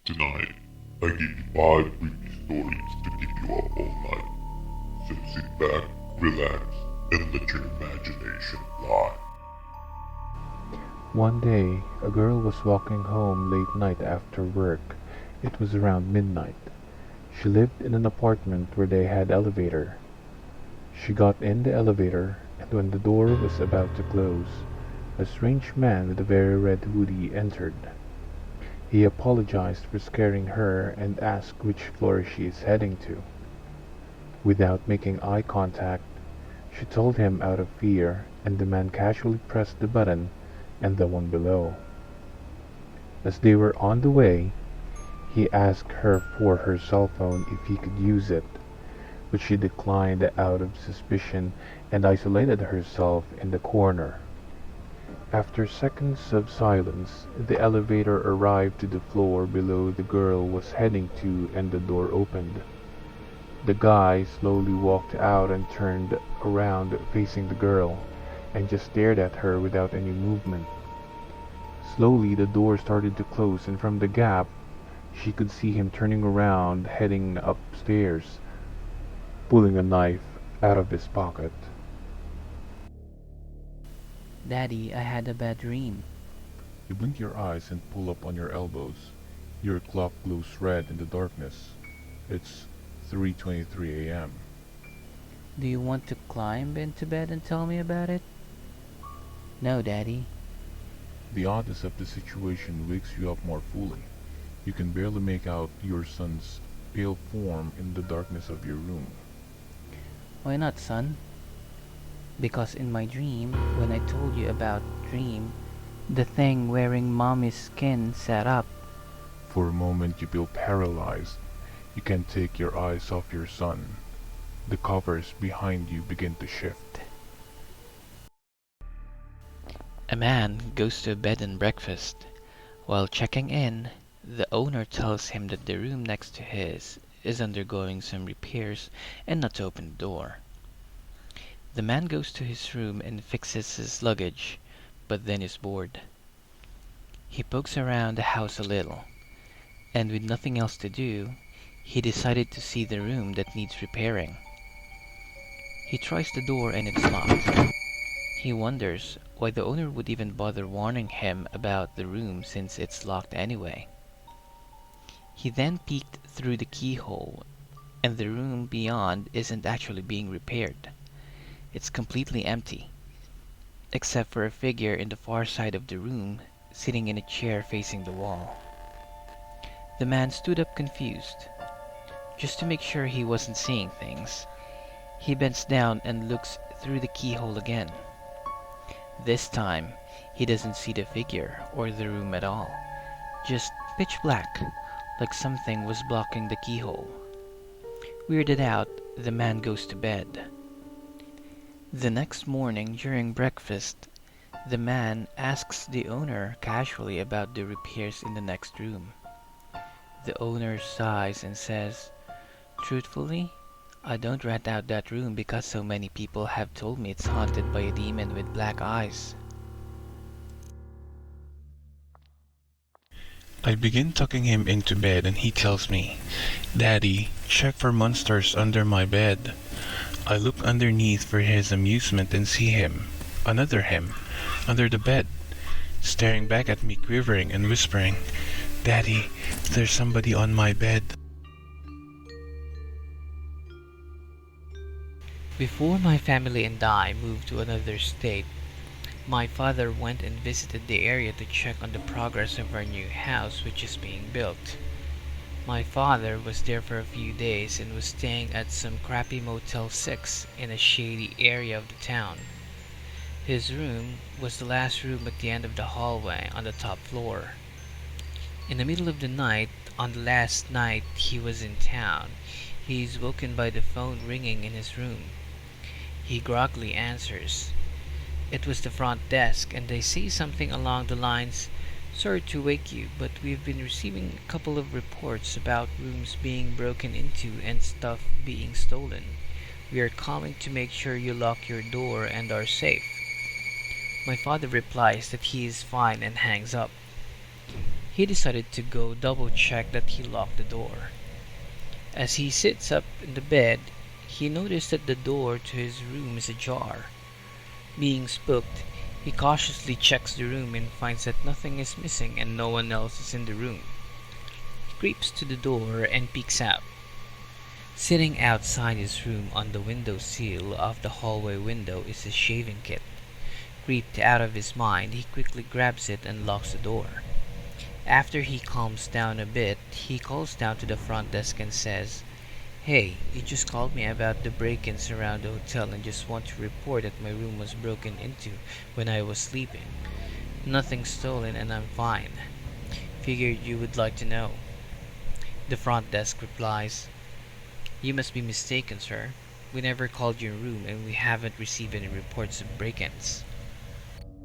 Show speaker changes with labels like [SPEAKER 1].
[SPEAKER 1] Tonight, I give you 5 creepy stories to keep you up all night. So sit back, relax, and let your imagination fly.
[SPEAKER 2] One day, a girl was walking home late night after work. It was around midnight. She lived in an apartment where they had elevator. She got in the elevator, and when the door was about to close, a strange man with a very red hoodie entered. He apologized for scaring her and asked which floor she is heading to. Without making eye contact, she told him out of fear, and the man casually pressed the button and the one below. As they were on the way, he asked her for her cell phone if he could use it, but she declined out of suspicion and isolated herself in the corner. After seconds of silence, the elevator arrived to the floor below the girl was heading to and the door opened. The guy slowly walked out and turned around facing the girl and just stared at her without any movement. Slowly the door started to close and from the gap she could see him turning around heading upstairs, pulling a knife out of his pocket.
[SPEAKER 3] Daddy, I had a bad dream.
[SPEAKER 2] You blink your eyes and pull up on your elbows. Your clock glows red in the darkness. It's 3:23 a.m.
[SPEAKER 3] Do you want to climb into bed and tell me about it? No, Daddy.
[SPEAKER 2] The oddness of the situation wakes you up more fully. You can barely make out your son's pale form in the darkness of your room.
[SPEAKER 3] Why not, son? Because in my dream, when I told you about dream, the thing wearing mommy's skin sat up.
[SPEAKER 2] For a moment you feel paralyzed. You can't take your eyes off your son. The covers behind you begin to shift.
[SPEAKER 3] A man goes to a bed and breakfast. While checking in, the owner tells him that the room next to his is undergoing some repairs and not to open the door. The man goes to his room and fixes his luggage, but then is bored. He pokes around the house a little, and with nothing else to do, he decided to see the room that needs repairing. He tries the door and it's locked. He wonders why the owner would even bother warning him about the room since it's locked anyway. He then peeked through the keyhole, and the room beyond isn't actually being repaired. It's completely empty, except for a figure in the far side of the room, sitting in a chair facing the wall. The man stood up confused. Just to make sure he wasn't seeing things, he bends down and looks through the keyhole again. This time, he doesn't see the figure or the room at all. Just pitch black, like something was blocking the keyhole. Weirded out, the man goes to bed. The next morning during breakfast, the man asks the owner casually about the repairs in the next room. The owner sighs and says, "Truthfully, I don't rent out that room because so many people have told me it's haunted by a demon with black eyes."
[SPEAKER 4] I begin tucking him into bed and he tells me, "Daddy, check for monsters under my bed." I look underneath for his amusement and see him, another him, under the bed, staring back at me quivering and whispering, "Daddy, there's somebody on my bed."
[SPEAKER 3] Before my family and I moved to another state, my father went and visited the area to check on the progress of our new house which is being built. My father was there for a few days and was staying at some crappy Motel 6 in a shady area of the town. His room was the last room at the end of the hallway on the top floor. In the middle of the night, on the last night he was in town, he is woken by the phone ringing in his room. He groggily answers. It was the front desk, and they say something along the lines, "Sorry to wake you, but we've been receiving a couple of reports about rooms being broken into and stuff being stolen. We are calling to make sure you lock your door and are safe." My father replies that he is fine and hangs up. He decided to go double check that he locked the door. As he sits up in the bed, he noticed that the door to his room is ajar. Being spooked, he cautiously checks the room and finds that nothing is missing and no one else is in the room. He creeps to the door and peeks out. Sitting outside his room on the window sill of the hallway window is his shaving kit. Creeped out of his mind, he quickly grabs it and locks the door. After he calms down a bit, he calls down to the front desk and says, "Hey, you just called me about the break-ins around the hotel and just want to report that my room was broken into when I was sleeping. Nothing stolen and I'm fine. Figured you would like to know." The front desk replies, "You must be mistaken, sir. We never called your room and we haven't received any reports of break-ins."